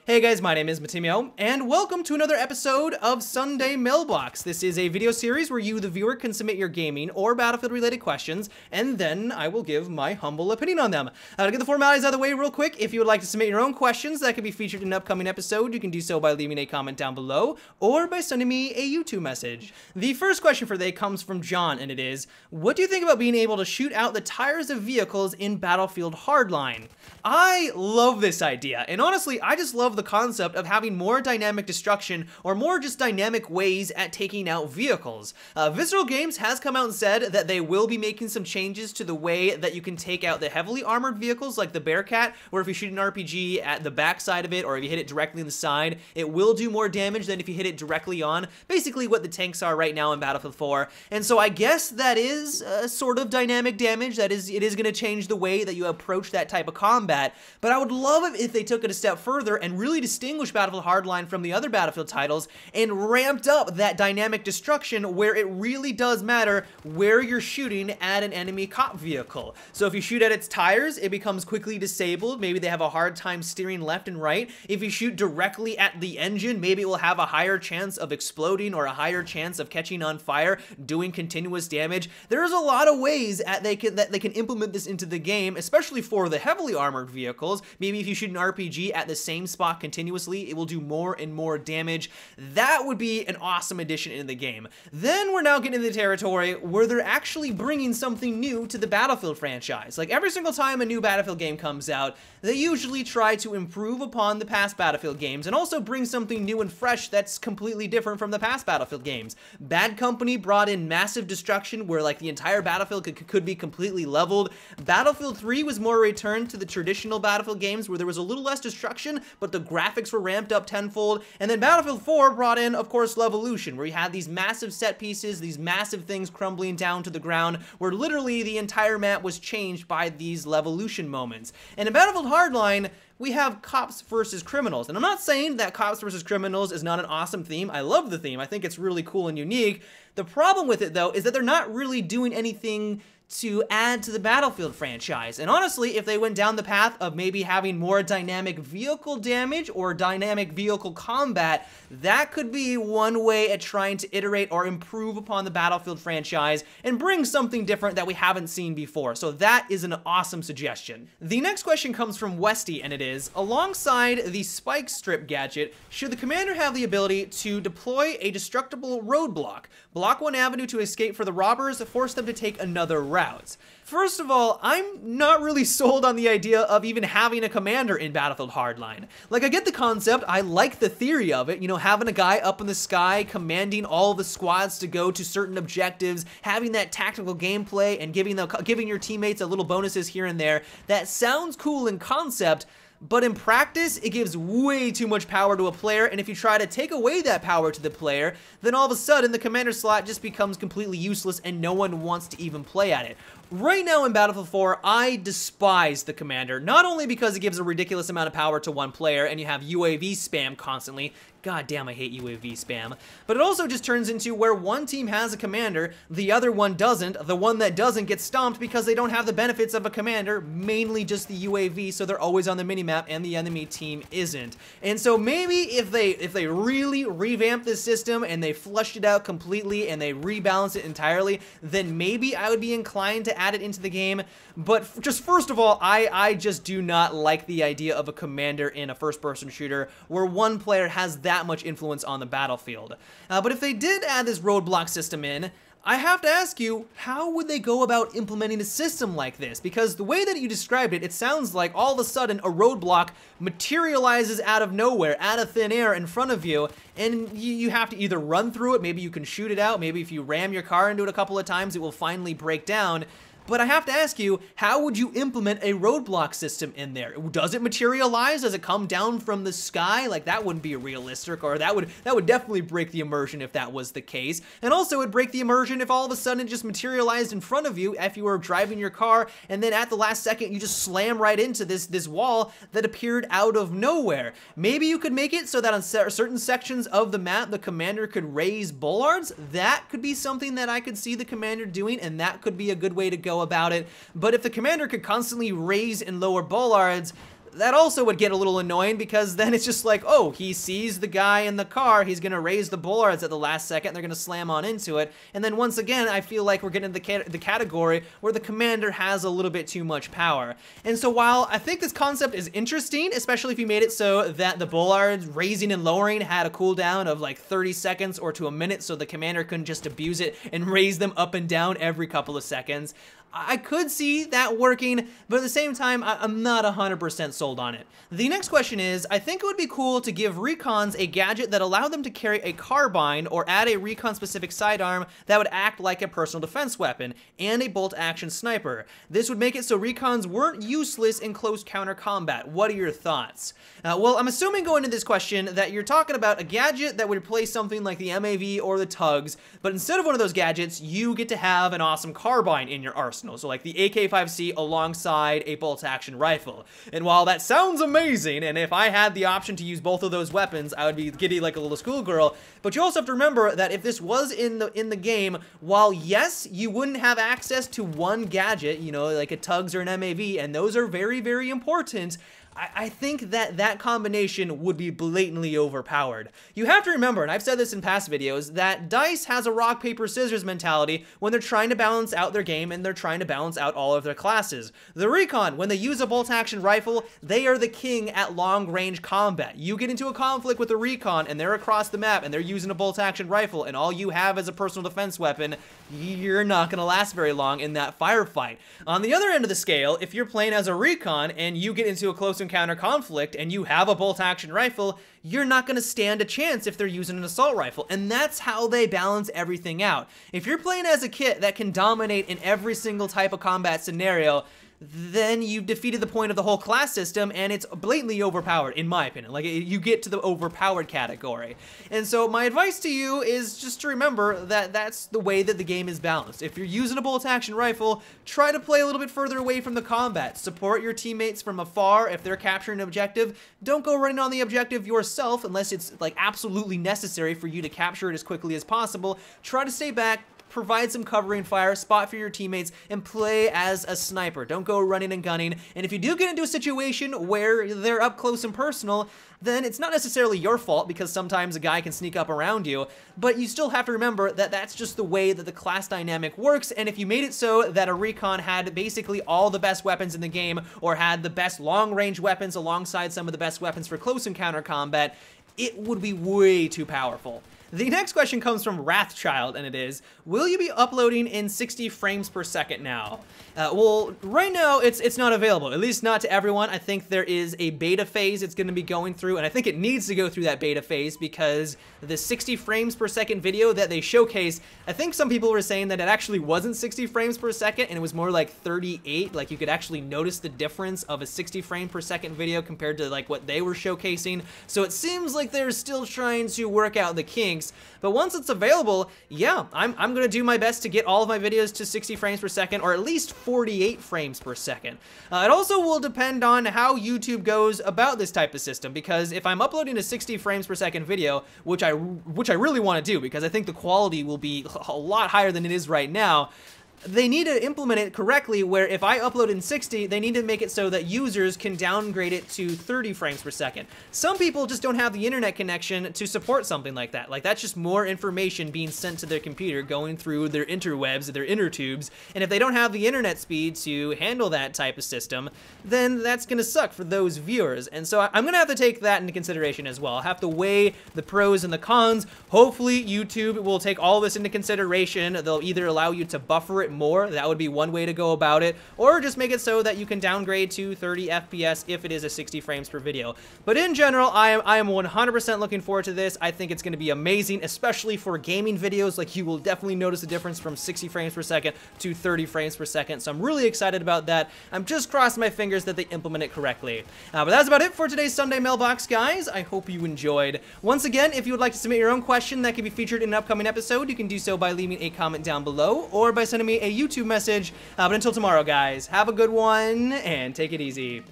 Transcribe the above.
Hey guys, my name is Matimio, and welcome to another episode of Sunday Mailbox. This is a video series where you, the viewer, can submit your gaming or Battlefield-related questions, and then I will give my humble opinion on them. To get the formalities out of the way real quick, if you would like to submit your own questions that could be featured in an upcoming episode, you can do so by leaving a comment down below, or by sending me a YouTube message. The first question for today comes from John, and it is, what do you think about being able to shoot out the tires of vehicles in Battlefield Hardline? I love this idea, and honestly, I just love the concept of having more dynamic destruction or more just dynamic ways at taking out vehicles. Visceral Games has come out and said that they will be making some changes to the way that you can take out the heavily armored vehicles like the Bearcat, where if you shoot an RPG at the back side of it or if you hit it directly in the side, it will do more damage than if you hit it directly on, basically what the tanks are right now in Battlefield 4. And so I guess that is sort of dynamic damage. It is going to change the way that you approach that type of combat, but I would love it if they took it a step further and really distinguish Battlefield Hardline from the other Battlefield titles and ramped up that dynamic destruction where it really does matter where you're shooting at an enemy cop vehicle. So if you shoot at its tires, it becomes quickly disabled. Maybe they have a hard time steering left and right. If you shoot directly at the engine, maybe it will have a higher chance of exploding or a higher chance of catching on fire, doing continuous damage. There's a lot of ways that they can implement this into the game, especially for the heavily armored vehicles. Maybe if you shoot an RPG at the same spot continuously, it will do more and more damage. That would be an awesome addition in the game. Then we're now getting into the territory where they're actually bringing something new to the Battlefield franchise. Like every single time a new Battlefield game comes out, they usually try to improve upon the past Battlefield games and also bring something new and fresh that's completely different from the past Battlefield games. Bad Company brought in massive destruction where like the entire Battlefield could be completely leveled. Battlefield 3 was more a return to the traditional Battlefield games where there was a little less destruction, but the graphics were ramped up tenfold. And then Battlefield 4 brought in, of course, Levolution, where you had these massive set pieces, these massive things crumbling down to the ground, where literally the entire map was changed by these Levolution moments. And in Battlefield Hardline, we have cops versus criminals. And I'm not saying that cops versus criminals is not an awesome theme. I love the theme. I think it's really cool and unique. The problem with it, though, is that they're not really doing anything to add to the Battlefield franchise. And honestly, if they went down the path of maybe having more dynamic vehicle damage or dynamic vehicle combat, that could be one way at trying to iterate or improve upon the Battlefield franchise and bring something different that we haven't seen before. So that is an awesome suggestion. The next question comes from Westy, and it is, alongside the spike strip gadget, should the commander have the ability to deploy a destructible roadblock, block one avenue to escape for the robbers, force them to take another route? First of all, I'm not really sold on the idea of even having a commander in Battlefield Hardline. Like, I get the concept, I like the theory of it, you know, having a guy up in the sky commanding all the squads to go to certain objectives, having that tactical gameplay and giving your teammates a little bonuses here and there. That sounds cool in concept, but in practice, it gives way too much power to a player, and if you try to take away that power to the player, then all of a sudden the commander slot just becomes completely useless and no one wants to even play at it. Right now in Battlefield 4, I despise the commander, not only because it gives a ridiculous amount of power to one player and you have UAV spam constantly. God damn, I hate UAV spam. But it also just turns into where one team has a commander, the other one doesn't. The one that doesn't gets stomped because they don't have the benefits of a commander, mainly just the UAV, so they're always on the minimap and the enemy team isn't. And so maybe if they really revamp this system and they flushed it out completely and they rebalance it entirely, then maybe I would be inclined to add it into the game. But just first of all, I just do not like the idea of a commander in a first-person shooter where one player has that much influence on the battlefield. But if they did add this roadblock system in, I have to ask you, how would they go about implementing a system like this? Because the way that you described it, it sounds like all of a sudden a roadblock materializes out of nowhere, out of thin air in front of you, and you have to either run through it, maybe you can shoot it out, maybe if you ram your car into it a couple of times, it will finally break down. But I have to ask you, how would you implement a roadblock system in there? Does it materialize? Does it come down from the sky? Like, that wouldn't be realistic, or that would definitely break the immersion if that was the case. And also, it would break the immersion if all of a sudden it just materialized in front of you if you were driving your car, and then at the last second you just slam right into this wall that appeared out of nowhere. Maybe you could make it so that on certain sections of the map, the commander could raise bollards. That could be something that I could see the commander doing, and that could be a good way to go about it. But if the commander could constantly raise and lower bollards, that also would get a little annoying because then it's just like, oh, he sees the guy in the car, he's gonna raise the bollards at the last second, they're gonna slam on into it, and then once again, I feel like we're getting into the category where the commander has a little bit too much power. And so while I think this concept is interesting, especially if you made it so that the bollards raising and lowering had a cooldown of like 30 seconds or to a minute so the commander couldn't just abuse it and raise them up and down every couple of seconds, I could see that working, but at the same time, I'm not 100% sold on it. The next question is, I think it would be cool to give recons a gadget that allowed them to carry a carbine or add a recon-specific sidearm that would act like a personal defense weapon, and a bolt-action sniper. This would make it so recons weren't useless in close counter combat. What are your thoughts? Well, I'm assuming going into this question that you're talking about a gadget that would replace something like the MAV or the tugs, but instead of one of those gadgets, you get to have an awesome carbine in your arsenal. So like the AK-5C alongside a bolt-action rifle. And while that sounds amazing, and if I had the option to use both of those weapons, I would be giddy like a little schoolgirl, but you also have to remember that if this was in the game, while yes, you wouldn't have access to one gadget, you know, like a tugs or an MAV, and those are very, very important, I think that combination would be blatantly overpowered. You have to remember, and I've said this in past videos, that DICE has a rock, paper, scissors mentality when they're trying to balance out their game and they're trying to balance out all of their classes. The Recon, when they use a bolt-action rifle, they are the king at long-range combat. You get into a conflict with a Recon and they're across the map and they're using a bolt-action rifle and all you have is a personal defense weapon, you're not gonna last very long in that firefight. On the other end of the scale, if you're playing as a Recon and you get into a close encounter conflict and you have a bolt-action rifle, you're not going to stand a chance if they're using an assault rifle, and that's how they balance everything out. If you're playing as a kit that can dominate in every single type of combat scenario, then you've defeated the point of the whole class system, and it's blatantly overpowered, in my opinion. Like, you get to the overpowered category. And so my advice to you is just to remember that that's the way that the game is balanced. If you're using a bolt-action rifle, try to play a little bit further away from the combat. Support your teammates from afar if they're capturing an objective. Don't go running on the objective yourself unless it's, like, absolutely necessary for you to capture it as quickly as possible. Try to stay back, provide some covering fire, spot for your teammates, and play as a sniper. Don't go running and gunning. And if you do get into a situation where they're up close and personal, then it's not necessarily your fault because sometimes a guy can sneak up around you, but you still have to remember that that's just the way that the class dynamic works, and if you made it so that a Recon had basically all the best weapons in the game, or had the best long-range weapons alongside some of the best weapons for close encounter combat, it would be way too powerful. The next question comes from Wrathchild, and it is, will you be uploading in 60 frames per second now? Well, right now, it's not available, at least not to everyone. I think there is a beta phase it's going to be going through, and I think it needs to go through that beta phase because the 60 frames per second video that they showcase, I think some people were saying that it actually wasn't 60 frames per second, and it was more like 38, like you could actually notice the difference of a 60 frame per second video compared to like what they were showcasing, so it seems like they're still trying to work out the kinks. But once it's available, yeah, I'm gonna do my best to get all of my videos to 60 frames per second, or at least 48 frames per second. It also will depend on how YouTube goes about this type of system, because if I'm uploading a 60 frames per second video, which I really want to do, because I think the quality will be a lot higher than it is right now, they need to implement it correctly where if I upload in 60, they need to make it so that users can downgrade it to 30 frames per second. Some people just don't have the internet connection to support something like that. Like, that's just more information being sent to their computer going through their interwebs, their inner tubes, and if they don't have the internet speed to handle that type of system, then that's gonna suck for those viewers. And so I'm gonna have to take that into consideration as well. I'll have to weigh the pros and the cons. Hopefully YouTube will take all this into consideration. They'll either allow you to buffer it more, that would be one way to go about it, or just make it so that you can downgrade to 30 FPS if it is a 60 frames per video. But in general, I am 100% looking forward to this. I think it's going to be amazing, especially for gaming videos. Like, you will definitely notice a difference from 60 frames per second to 30 frames per second, so I'm really excited about that. I'm just crossing my fingers that they implement it correctly. But that's about it for today's Sunday Mailbox, guys. I hope you enjoyed. Once again, if you would like to submit your own question that can be featured in an upcoming episode, you can do so by leaving a comment down below, or by sending me a YouTube message. But until tomorrow, guys, have a good one and take it easy.